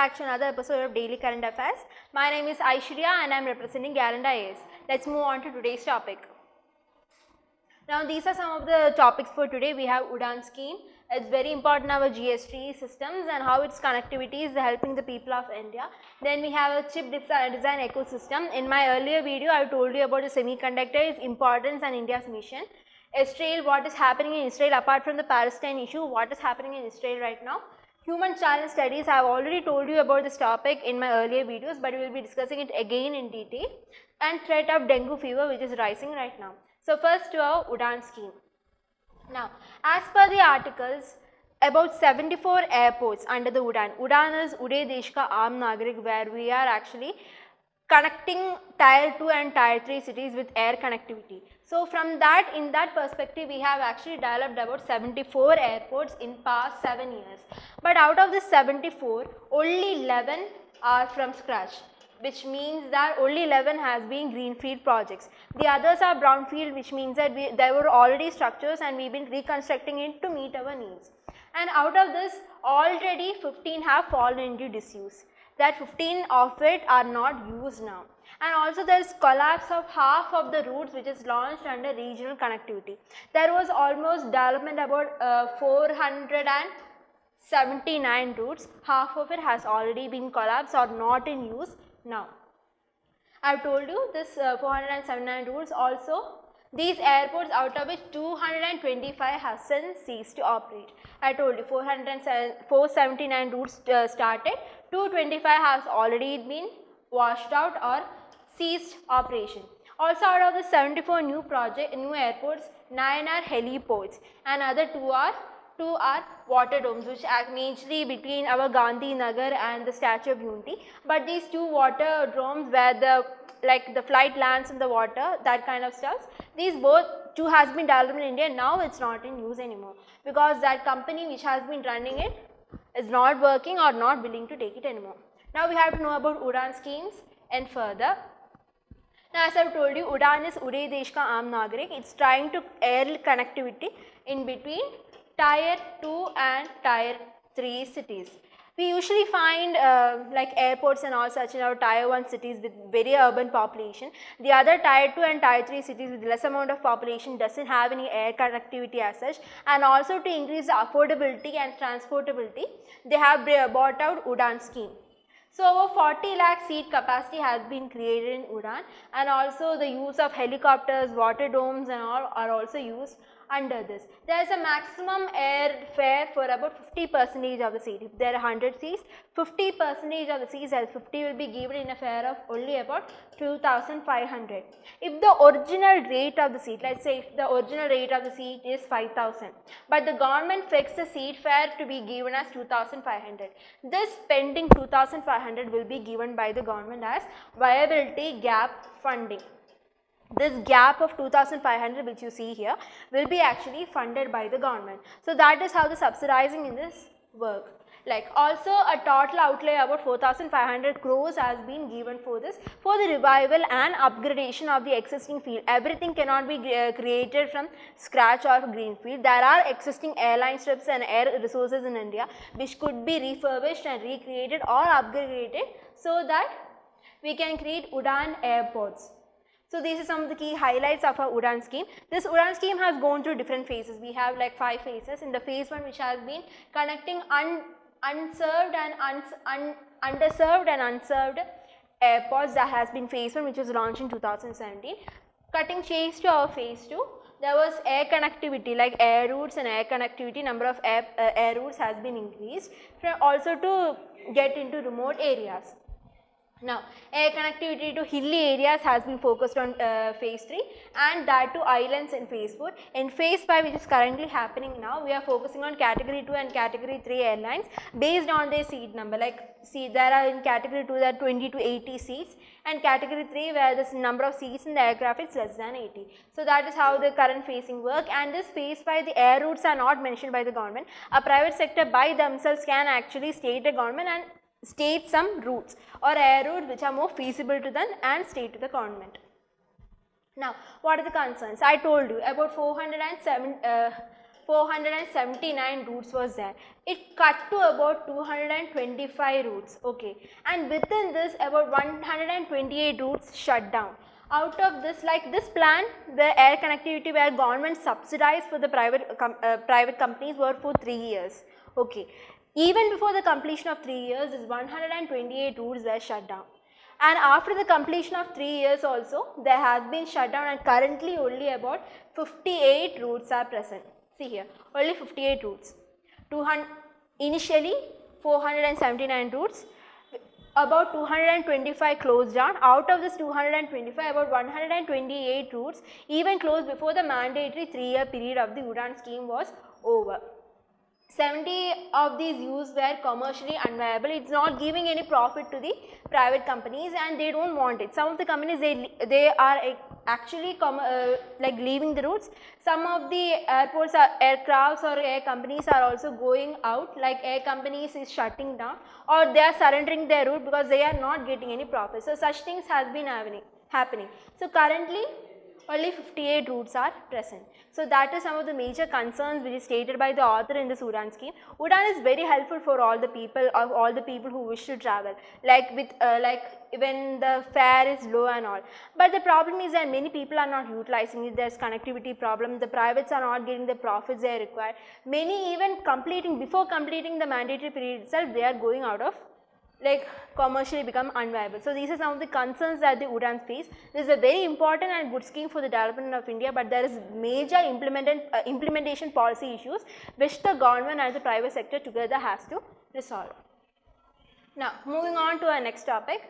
back to another episode of Daily Current Affairs. My name is Aishwarya and I am representing Gallant IAS. Let's move on to today's topic. Now these are some of the topics for today. We have UDAN scheme. It's very important our GST systems and how its connectivity is helping the people of India. Then we have a chip design ecosystem. In my earlier video, I told you about the semiconductor, its importance and India's mission. Israel, what is happening in Israel apart from the Palestine issue, what is happening in Israel right now. Human challenge studies, I have already told you about this topic in my earlier videos, but we will be discussing it again in detail. And threat of dengue fever, which is rising right now. So first to our UDAN scheme. Now, as per the articles, about 74 airports under the UDAN. UDAN is Uday Desh Ka Aam Nagarik, where we are actually connecting tier 2 and tier 3 cities with air connectivity. So from that, in that perspective, we have actually developed about 74 airports in past 7 years. But out of this 74, only 11 are from scratch, which means that only 11 has been greenfield projects. The others are brownfield, which means that there were already structures and we've been reconstructing it to meet our needs. And out of this, already 15 have fallen into disuse. That 15 of it are not used now. And also there is collapse of half of the routes which is launched under regional connectivity. There was almost development about 479 routes. Half of it has already been collapsed or not in use now. I have told you this 479 routes also. These airports, out of which 225 has since ceased to operate. I told you 479 routes started, 225 has already been washed out or ceased operation. Also out of the 74 new airports, 9 are heliports and other 2 are water domes, which act majorly between our Gandhi Nagar and the Statue of Unity. But these 2 water domes where the flight lands in the water, that kind of stuff, these both 2 has been developed in India. Now it's not in use anymore because that company which has been running it is not working or not willing to take it anymore. Now we have to know about UDAN schemes and further. Now as I have told you, UDAN is Uday Desh Ka Aam Nagarik. It's trying to air connectivity in between tier 2 and tier 3 cities. We usually find like airports and all such in our tier 1 cities with very urban population. The other tier 2 and tier 3 cities with less amount of population doesn't have any air connectivity as such, and also to increase the affordability and transportability, they have brought out UDAN scheme. So over 40 lakh seat capacity has been created in UDAN, and also the use of helicopters, water domes and all are also used under this. There is a maximum airfare for about 50% of the seat. If there are 100 seats, 50% of the seats, as 50 will be given in a fare of only about 2,500. If the original rate of the seat, let's say if the original rate of the seat is 5,000, but the government fixed the seat fare to be given as 2,500. This pending 2,500 will be given by the government as viability gap funding. This gap of 2,500 which you see here will be actually funded by the government. So that is how the subsidizing in this work. Like also a total outlay about 4,500 crores has been given for this, for the revival and upgradation of the existing field. Everything cannot be created from scratch or greenfield. There are existing airline strips and air resources in India which could be refurbished and recreated or upgraded so that we can create UDAN airports. So these are some of the key highlights of our UDAN scheme. This UDAN scheme has gone through different phases. We have like 5 phases. In the phase 1, which has been connecting underserved and unserved airports, that has been phase 1, which was launched in 2017. Cutting chase to our phase 2, there was air connectivity like air routes and air connectivity. Number of air routes has been increased, also to get into remote areas. Now, air connectivity to hilly areas has been focused on phase 3 and that to islands in phase 4. In phase 5, which is currently happening now, we are focusing on category 2 and category 3 airlines based on their seat number. Like see, there are in category 2 there are 20 to 80 seats, and category 3 where the number of seats in the aircraft is less than 80. So that is how the current phasing work. And this phase 5, the air routes are not mentioned by the government. A private sector by themselves can actually state the government and state some routes or air routes which are more feasible to them and state to the government. Now, what are the concerns? I told you about 479 routes was there. It cut to about 225 routes, okay, and within this about 128 routes shut down. Out of this, like this plan, the air connectivity where government subsidized for the private companies were for 3 years, okay. Even before the completion of 3 years, this 128 routes were shut down. And after the completion of 3 years also, there has been shut down, and currently only about 58 routes are present. See here, only 58 routes. Initially 479 routes, about 225 closed down. Out of this 225, about 128 routes even closed before the mandatory 3-year period of the UDAN scheme was over. 70 of these use were commercially unviable. It's not giving any profit to the private companies, and they don't want it. Some of the companies, they are actually like leaving the routes. Some of the airports, aircrafts or air companies are also going out, like air companies is shutting down, or they are surrendering their route because they are not getting any profit. So such things has been happening. So currently only 58 routes are present. So that is some of the major concerns which is stated by the author in this UDAN scheme. UDAN is very helpful for all the people who wish to travel, like with when the fare is low and all. But the problem is that many people are not utilizing it. There's connectivity problem. The privates are not getting the profits they require. Many even before completing the mandatory period itself, they are going out of, like, commercially become unviable. So these are some of the concerns that the UDAN face. This is a very important and good scheme for the development of India, but there is major implementation policy issues which the government and the private sector together has to resolve. Now moving on to our next topic,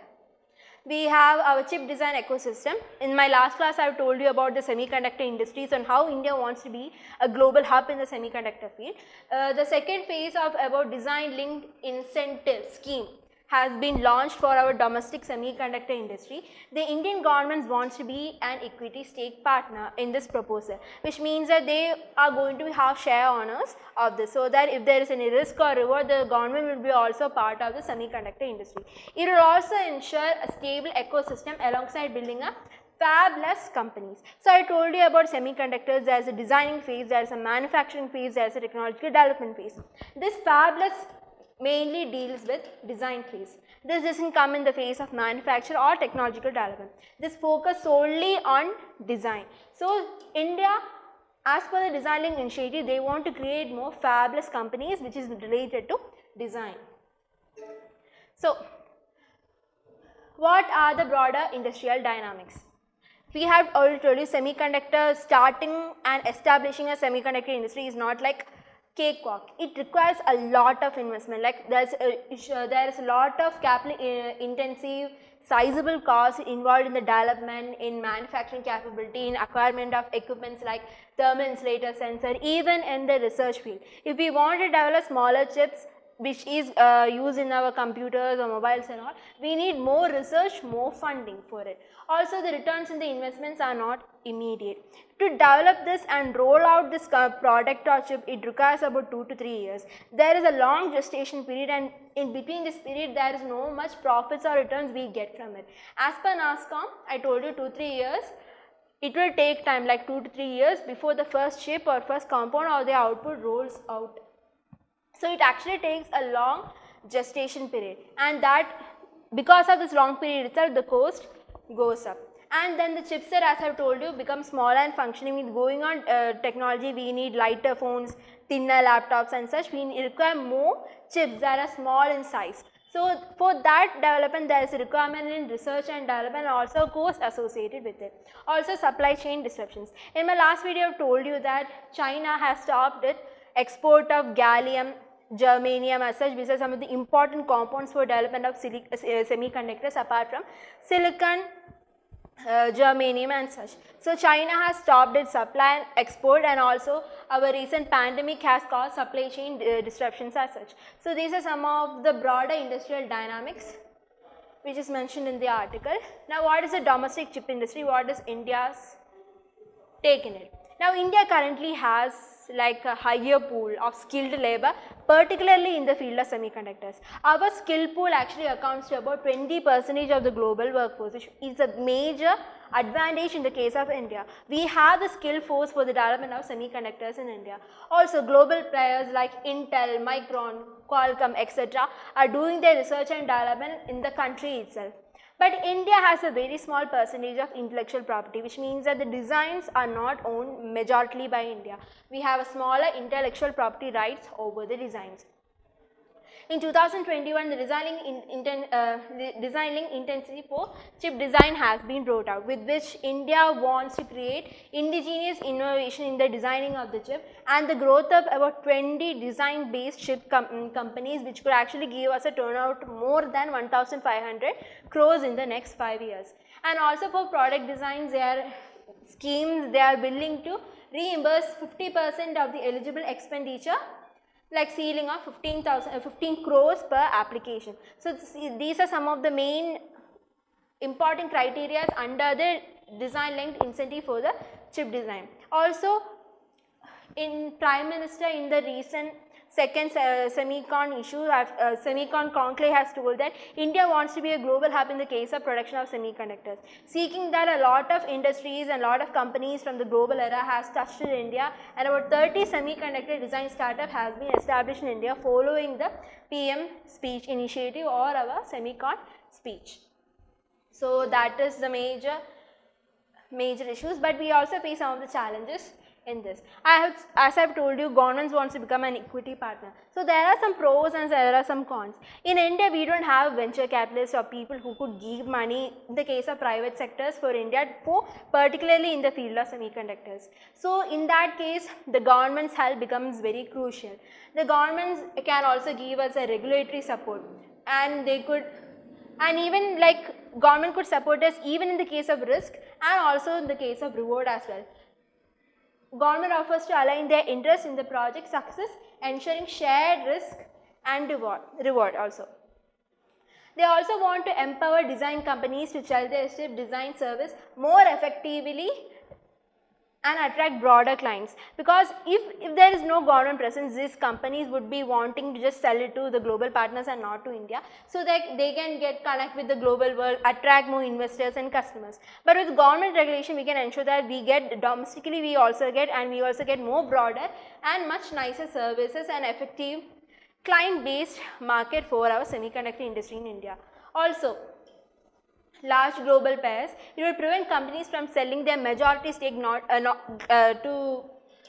we have our chip design ecosystem. In my last class, I have told you about the semiconductor industries and how India wants to be a global hub in the semiconductor field. The second phase of about design linked incentive scheme has been launched for our domestic semiconductor industry. The Indian government wants to be an equity stake partner in this proposal, which means that they are going to have share owners of this, so that if there is any risk or reward, the government will be also part of the semiconductor industry. It will also ensure a stable ecosystem alongside building a fabless companies. So I told you about semiconductors. There is a designing phase, there is a manufacturing phase, there is a technological development phase. This fabless mainly deals with design phase. This doesn't come in the phase of manufacture or technological development. This focus solely on design. So India, as per the Design Link initiative, they want to create more fabless companies which is related to design. So what are the broader industrial dynamics? We have already told you semiconductor, starting and establishing a semiconductor industry is not like cakewalk. It requires a lot of investment. Like there is a lot of capital intensive, sizable costs involved in the development, in manufacturing capability, in acquirement of equipments like thermal insulator sensor, even in the research field. If we want to develop smaller chips which is used in our computers or mobiles and all, we need more research, more funding for it. Also the returns in the investments are not immediate. To develop this and roll out this product or chip, it requires about 2 to 3 years. There is a long gestation period, and in between this period there is no much profits or returns we get from it. As per NASSCOM, I told you 2 to 3 years. It will take time, like 2 to 3 years before the first chip or first component or the output rolls out. So it actually takes a long gestation period, and that because of this long period itself, the cost goes up. And then the chipset, as I have told you, becomes smaller and functioning. With going on technology, we need lighter phones, thinner laptops and such. We require more chips that are small in size. So for that development, there is a requirement in research and development, and also cost associated with it. Also supply chain disruptions. In my last video, I have told you that China has stopped its export of gallium, germanium as such, which are some of the important components for development of semiconductors apart from silicon, germanium and such. So China has stopped its supply and export, and also our recent pandemic has caused supply chain disruptions as such. So these are some of the broader industrial dynamics which is mentioned in the article. Now what is the domestic chip industry? What is India's take in it? Now, India currently has like a higher pool of skilled labor, particularly in the field of semiconductors. Our skill pool actually accounts to about 20% of the global workforce, which is a major advantage in the case of India. We have the skill force for the development of semiconductors in India. Also, global players like Intel, Micron, Qualcomm, etc. are doing their research and development in the country itself. But India has a very small percentage of intellectual property, which means that the designs are not owned majorly by India. We have a smaller intellectual property rights over the designs. In 2021, the designing intensity for chip design has been brought out, with which India wants to create indigenous innovation in the designing of the chip and the growth of about 20 design based chip companies, which could actually give us a turnout more than 1,500 crores in the next 5 years. And also for product designs, there are schemes, they are willing to reimburse 50% of the eligible expenditure, like ceiling of 15 crores per application. So, these are some of the main important criteria under the design linked incentive for the chip design. Also, in Prime Minister in the recent second semicon issue, semicon conclave has told that India wants to be a global hub in the case of production of semiconductors, seeking that a lot of industries and a lot of companies from the global era has touched in India, and about 30 semiconductor design startup has been established in India following the PM speech initiative or our semicon speech. So, that is the major issues, but we also face some of the challenges in this. As I have told you, governments wants to become an equity partner. So, there are some pros and there are some cons. In India, we don't have venture capitalists or people who could give money in the case of private sectors for India, particularly in the field of semiconductors. So, in that case, the government's help becomes very crucial. The governments can also give us a regulatory support, and they could, and even like government could support us even in the case of risk and also in the case of reward as well. Government offers to align their interest in the project success, ensuring shared risk and reward also. They also want to empower design companies to sell their chip design service more effectively and attract broader clients, because if there is no government presence, these companies would be wanting to just sell it to the global partners and not to India, so that they can connect with the global world, attract more investors and customers. But with government regulation, we can ensure that we get domestically, we also get more broader and much nicer services and effective client based market for our semiconductor industry in India. Also, large global players, it will prevent companies from selling their majority stake to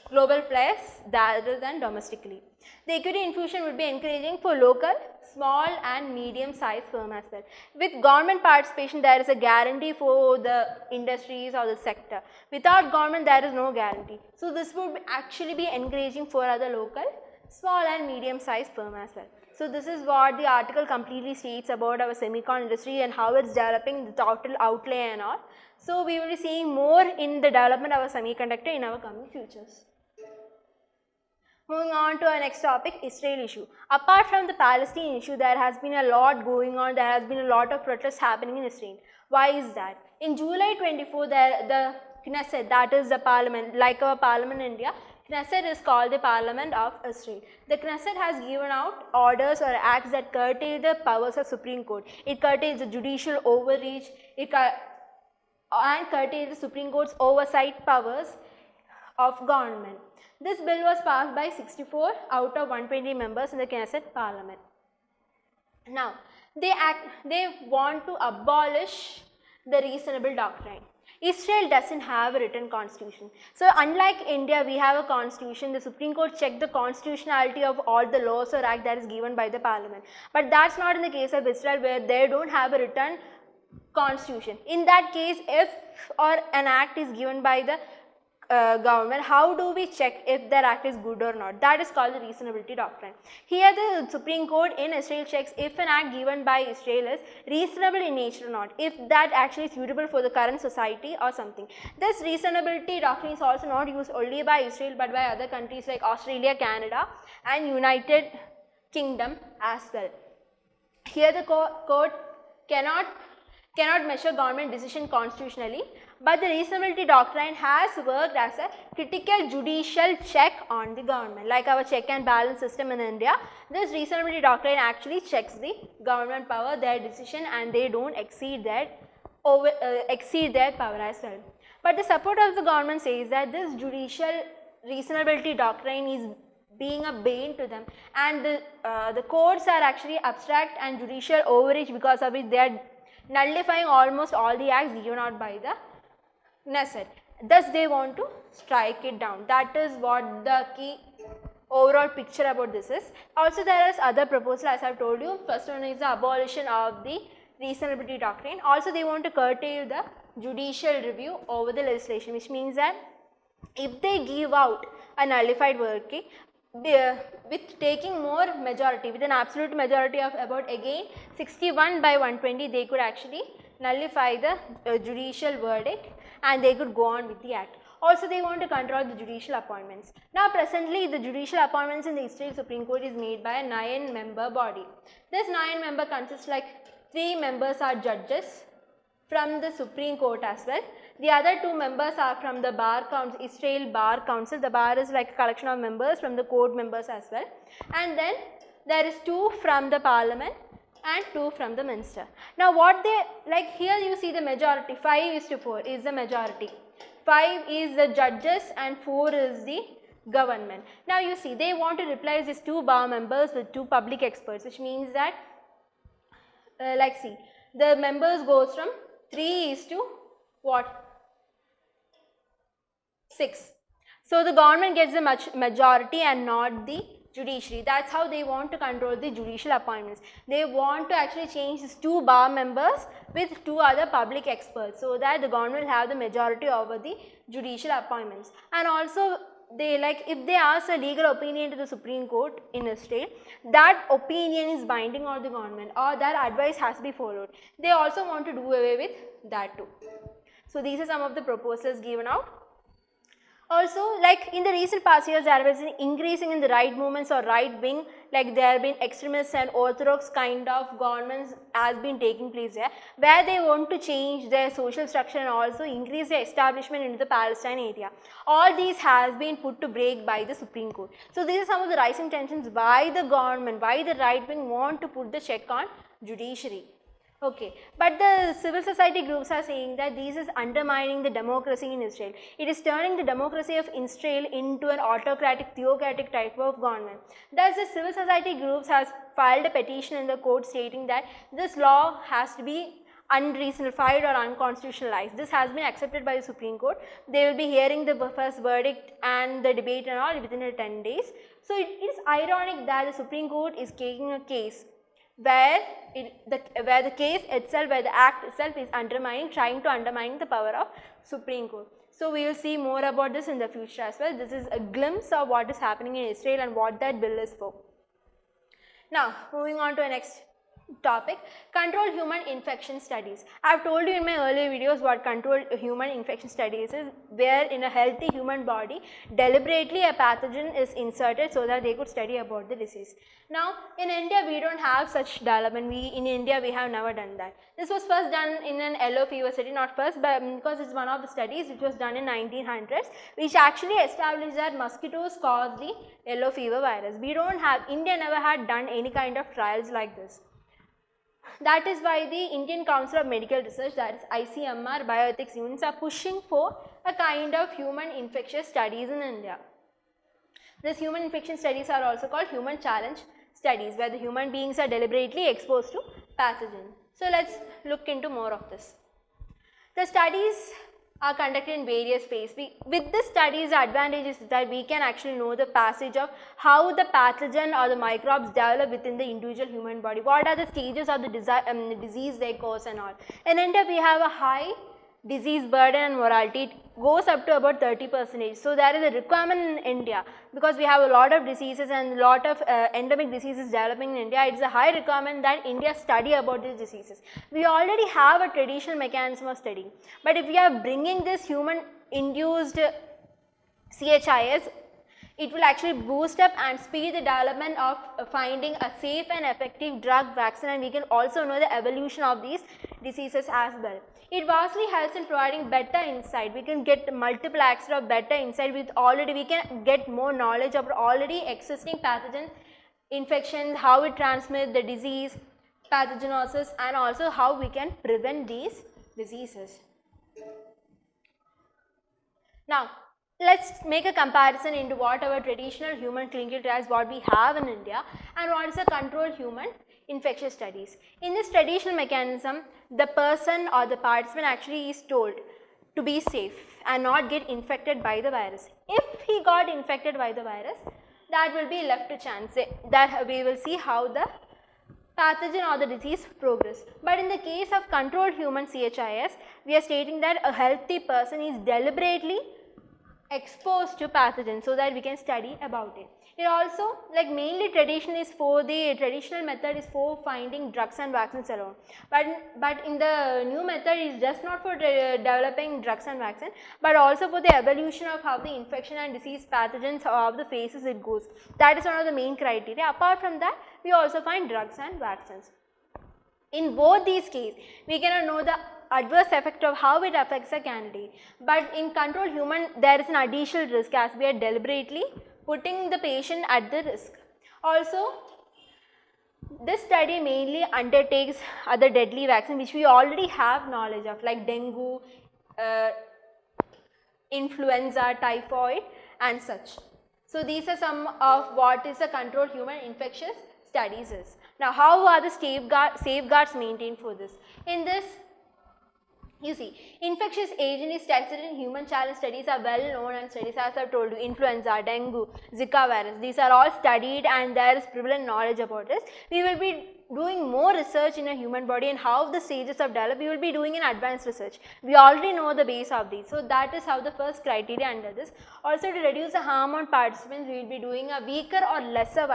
global players rather than domestically. The equity infusion would be encouraging for local, small and medium sized firms as well. With government participation, there is a guarantee for the industries or the sector. Without government, there is no guarantee. So, this would actually be encouraging for other local, small and medium sized firms as well. So, this is what the article completely states about our semicon industry and how it is developing, the total outlay and all. So, we will be seeing more in the development of our semiconductor in our coming futures. Moving on to our next topic, Israel issue. Apart from the Palestine issue, there has been a lot going on, there has been a lot of protests happening in Israel. Why is that? In July 24, the Knesset, that is the parliament, like our parliament in India, Knesset is called the Parliament of Israel. The Knesset has given out orders or acts that curtail the powers of Supreme Court. It curtails the judicial overreach, and curtails the Supreme Court's oversight powers of government. This bill was passed by 64 out of 120 members in the Knesset Parliament. Now, they want to abolish the reasonable doctrine. Israel doesn't have a written constitution. So, unlike India, we have a constitution. The Supreme Court checked the constitutionality of all the laws or act that is given by the parliament. But that's not in the case of Israel, where they don't have a written constitution. In that case, if or an act is given by the government, how do we check if their act is good or not? That is called the reasonability doctrine. Here the Supreme Court in Israel checks if an act given by Israel is reasonable in nature or not, if that actually is suitable for the current society or something. This reasonability doctrine is also not used only by Israel but by other countries like Australia, Canada and United Kingdom as well. Here the court cannot measure government decision constitutionally, But the reasonability doctrine has worked as a critical judicial check on the government. Like our check and balance system in India, this reasonability doctrine actually checks the government power, their decision, and they don't exceed their power as well. But the support of the government says that this judicial reasonability doctrine is being a bane to them, and the courts are actually abstract and judicial overreach, because of it they are nullifying almost all the acts given out by the Knesset. Thus they want to strike it down. That is what the key overall picture about this is. Also there is other proposals, as I have told you. First one is the abolition of the reasonability doctrine. Also they want to curtail the judicial review over the legislation, which means that if they give out a nullified working, with taking more majority, with an absolute majority of about again 61 by 120, they could actually nullify the judicial verdict and they could go on with the act. Also they want to control the judicial appointments. Now presently the judicial appointments in the Israel Supreme Court is made by a 9-member body. This 9-member consists like 3 members are judges from the Supreme Court as well. The other 2 members are from the Bar Council, Israel Bar Council. The bar is like a collection of members from the court members as well. And then there is 2 from the parliament and 2 from the minister. Now what they, like here you see the majority, 5:4 is the majority. 5 is the judges and 4 is the government. Now you see they want to replace these 2 bar members with 2 public experts, which means that like see, the members goes from 3:what? 6. So the government gets the majority and not the judiciary. That's how they want to control the judicial appointments. They want to actually change these 2 bar members with 2 other public experts, so that the government will have the majority over the judicial appointments. And also they, like, if they ask a legal opinion to the Supreme Court in Israel, that opinion is binding on the government, or that advice has to be followed. They also want to do away with that too. So these are some of the proposals given out. Also, like in the recent past years, there has been increasing in the right movements or right wing, like there have been extremist and orthodox kind of governments has been taking place there, where they want to change their social structure and also increase their establishment into the Palestine area. All these has been put to break by the Supreme Court. So these are some of the rising tensions why the government, why the right wing want to put the check on judiciary. Okay, but the civil society groups are saying that this is undermining the democracy in Israel. It is turning the democracy of Israel into an autocratic, theocratic type of government. Thus, the civil society groups has filed a petition in the court stating that this law has to be unreasonable or unconstitutionalized. This has been accepted by the Supreme Court. They will be hearing the first verdict and the debate and all within 10 days. So, it is ironic that the Supreme Court is taking a case where the case itself, where the act itself is trying to undermine the power of Supreme Court. So we will see more about this in the future as well. This is a glimpse of what is happening in Israel and what that bill is for. Now moving on to the next topic, controlled human infection studies. I have told you in my earlier videos what controlled human infection studies is, where in a healthy human body deliberately a pathogen is inserted so that they could study about the disease. Now in India we don't have such development. In India we have never done that. This was first done in an yellow fever study, not first, but because it's one of the studies which was done in 1900s, which actually established that mosquitoes cause the yellow fever virus. We don't have, India never had done any kind of trials like this. That is why the Indian Council of Medical Research, that is ICMR, bioethics units are pushing for a kind of human infectious studies in India. These human infection studies are also called human challenge studies, where the human beings are deliberately exposed to pathogen. So let's look into more of this. The studies are conducted in various phases. With this studies, the advantage is that we can actually know the passage of how the pathogen or the microbes develop within the individual human body. What are the stages of the disease they cause and all. In India, we have a high disease burden and mortality. It goes up to about 30%. So there is a requirement in India, because we have a lot of diseases and a lot of endemic diseases developing in India. It is a high requirement that India study about these diseases. We already have a traditional mechanism of studying, but if we are bringing this human induced CHIS, It will actually boost up and speed the development of finding a safe and effective drug vaccine, and we can also know the evolution of these diseases as well. It vastly helps in providing better insight. We can get multiple access of better insight with already, we can get more knowledge of already existing pathogens, infections, how it transmits the disease, pathogenosis, and also how we can prevent these diseases. Now, let's make a comparison into what our traditional human clinical trials what we have in India and what is the controlled human infectious studies. In this traditional mechanism, the person or the participant actually is told to be safe and not get infected by the virus. If he got infected by the virus, that will be left to chance, that we will see how the pathogen or the disease progress. But in the case of controlled human CHIS, we are stating that a healthy person is deliberately exposed to pathogens so that we can study about it. It also, like mainly traditional method is for finding drugs and vaccines alone, but in the new method is just not for developing drugs and vaccine, but also for the evolution of how the infection and disease pathogens, of the phases it goes. That is one of the main criteria. Apart from that, we also find drugs and vaccines. In both these cases, we cannot know the adverse effect of how it affects a candidate, but in controlled human there is an additional risk as we are deliberately putting the patient at the risk. Also, this study mainly undertakes other deadly vaccines which we already have knowledge of, like dengue, influenza, typhoid and such. So, these are some of what is the controlled human infectious studies is. Now, how are the safeguards maintained for this? In this, you see, infectious agent is tested in human challenge studies are well known, and studies as I have told you, influenza, dengue, Zika virus, these are all studied and there is prevalent knowledge about this. We will be doing more research in a human body and how the stages of develop, we will be doing in advanced research. We already know the base of these. So, that is how the first criteria under this. Also, to reduce the harm on participants, we will be doing a weaker or lesser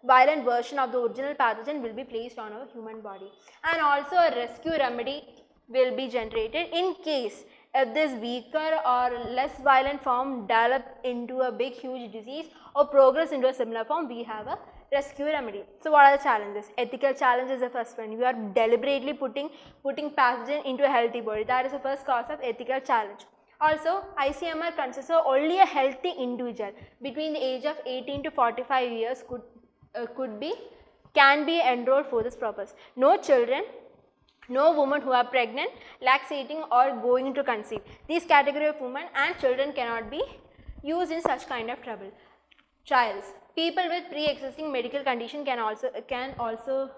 violent version of the original pathogen will be placed on our human body, and also a rescue remedy will be generated in case if this weaker or less violent form develop into a big huge disease or progress into a similar form, we have a rescue remedy. So, what are the challenges? Ethical challenge is the first one. You are deliberately putting pathogen into a healthy body. That is the first cause of ethical challenge. Also, ICMR consists of only a healthy individual between the age of 18 to 45 years can be enrolled for this purpose. No children, no women who are pregnant, lactating or going to conceive. These category of women and children cannot be used in such kind of trials. People with pre-existing medical condition has to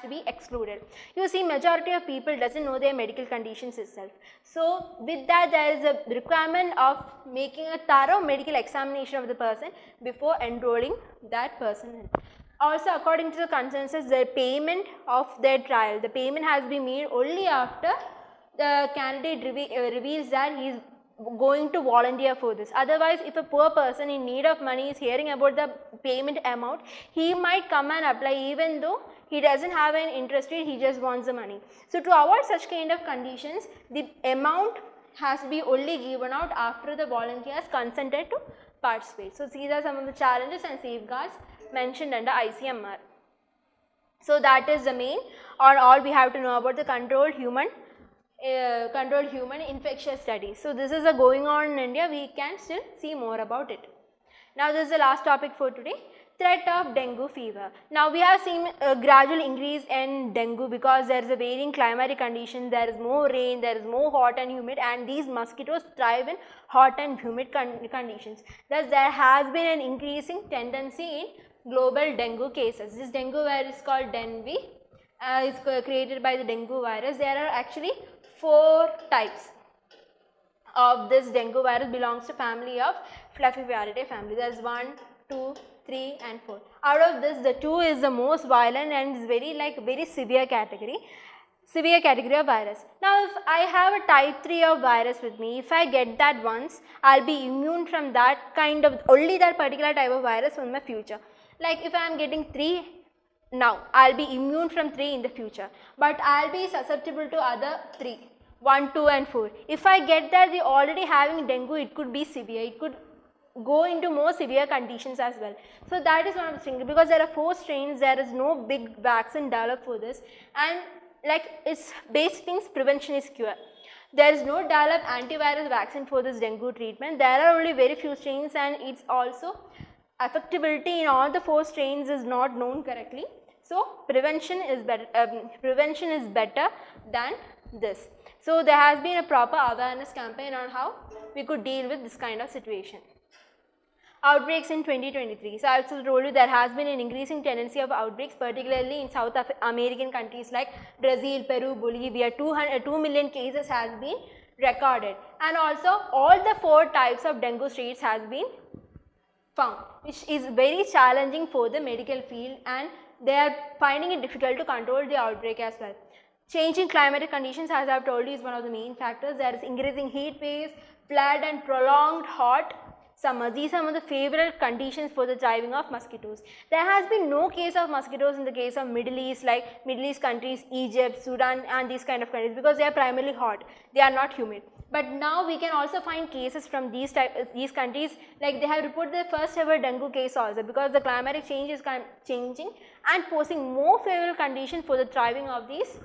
be excluded. You see, majority of people doesn't know their medical conditions itself. So, with that there is a requirement of making a thorough medical examination of the person before enrolling that person in. Also, according to the consensus, the payment of their trial, the payment has been made only after the candidate reveals that he is going to volunteer for this. Otherwise, if a poor person in need of money is hearing about the payment amount, he might come and apply even though he doesn't have an interest rate, he just wants the money. So, to avoid such kind of conditions, the amount has to be only given out after the volunteer has consented to participate. So, these are some of the challenges and safeguards mentioned under ICMR. So, that is the main or all we have to know about the controlled human infectious studies. So, this is going on in India, we can still see more about it. Now, this is the last topic for today, threat of dengue fever. Now, we have seen a gradual increase in dengue because there is a varying climatic condition, there is more rain, there is more hot and humid, and these mosquitoes thrive in hot and humid conditions. Thus, there has been an increasing tendency in global dengue cases. This dengue virus is called dengue, is created by the dengue virus. There are actually 4 types of this dengue virus, belongs to family of Flaviviiridae family. There is 1, 2, 3 and 4. Out of this, the 2 is the most violent and is very severe category of virus. Now, if I have a type 3 of virus with me, if I get that once, I will be immune from that kind of, only that particular type of virus in my future. Like if I am getting 3 now, I will be immune from 3 in the future, but I will be susceptible to other 3, 1, 2 and 4. If I get that they already having dengue, it could be severe, it could go into more severe conditions as well. So that is one of the things, because there are 4 strains, there is no big vaccine developed for this, and like its basic things, prevention is cure. There is no developed antiviral vaccine for this dengue treatment. There are only very few strains, and it's also effectability in all the 4 strains is not known correctly. So prevention is better than this. So there has been a proper awareness campaign on how we could deal with this kind of situation. Outbreaks in 2023. So I also told you there has been an increasing tendency of outbreaks, particularly in South American countries like Brazil, Peru, Bolivia. 2 million cases has been recorded, and also all the 4 types of dengue strains has been found, which is very challenging for the medical field, and they are finding it difficult to control the outbreak as well. Changing climatic conditions, as I have told you, is one of the main factors. There is increasing heat waves, flood and prolonged hot summer. These are some of the favorable conditions for the thriving of mosquitoes. There has been no case of mosquitoes in the case of Middle East, like Middle East countries, Egypt, Sudan and these kind of countries, because they are primarily hot, they are not humid. But now we can also find cases from these countries, like they have reported their first ever dengue case also, because the climatic change is changing and posing more favorable conditions for the thriving of these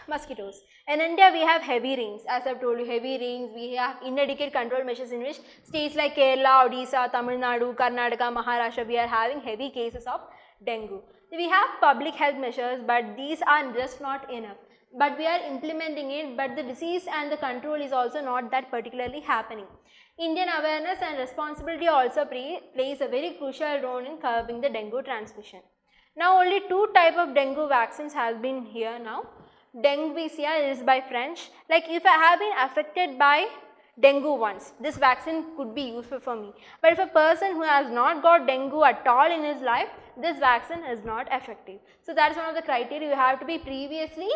mosquitoes. In India, we have heavy rains. As I have told you, heavy rains, we have inadequate control measures in which states like Kerala, Odisha, Tamil Nadu, Karnataka, Maharashtra, we are having heavy cases of dengue. We have public health measures, but these are just not enough. But we are implementing it, but the disease and the control is also not that particularly happening. Indian awareness and responsibility also plays a very crucial role in curbing the dengue transmission. Now only 2 types of dengue vaccines has been here now. Dengue VCR is by French. Like if I have been affected by dengue once, this vaccine could be useful for me. But if a person who has not got dengue at all in his life, this vaccine is not effective. So that is one of the criteria. You have to be previously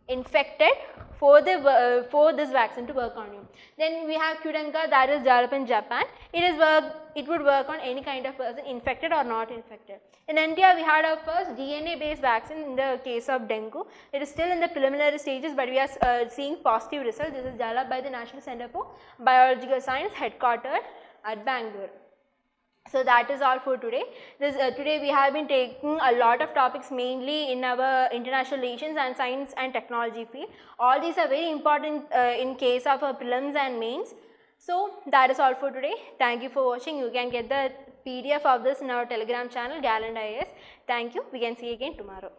infected for this vaccine to work on you. Then we have Qdenga, that is developed in Japan. It would work on any kind of person, infected or not infected. In India, we had our first DNA based vaccine in the case of dengue. It is still in the preliminary stages, but we are seeing positive results. This is developed by the National Center for Biological Science, headquartered at Bangalore. So that is all for today. Today we have been taking a lot of topics mainly in our international relations and science and technology field. All these are very important in case of prelims and mains. So that is all for today. Thank you for watching. You can get the PDF of this in our Telegram channel, Gallant IAS. Thank you. We can see you again tomorrow.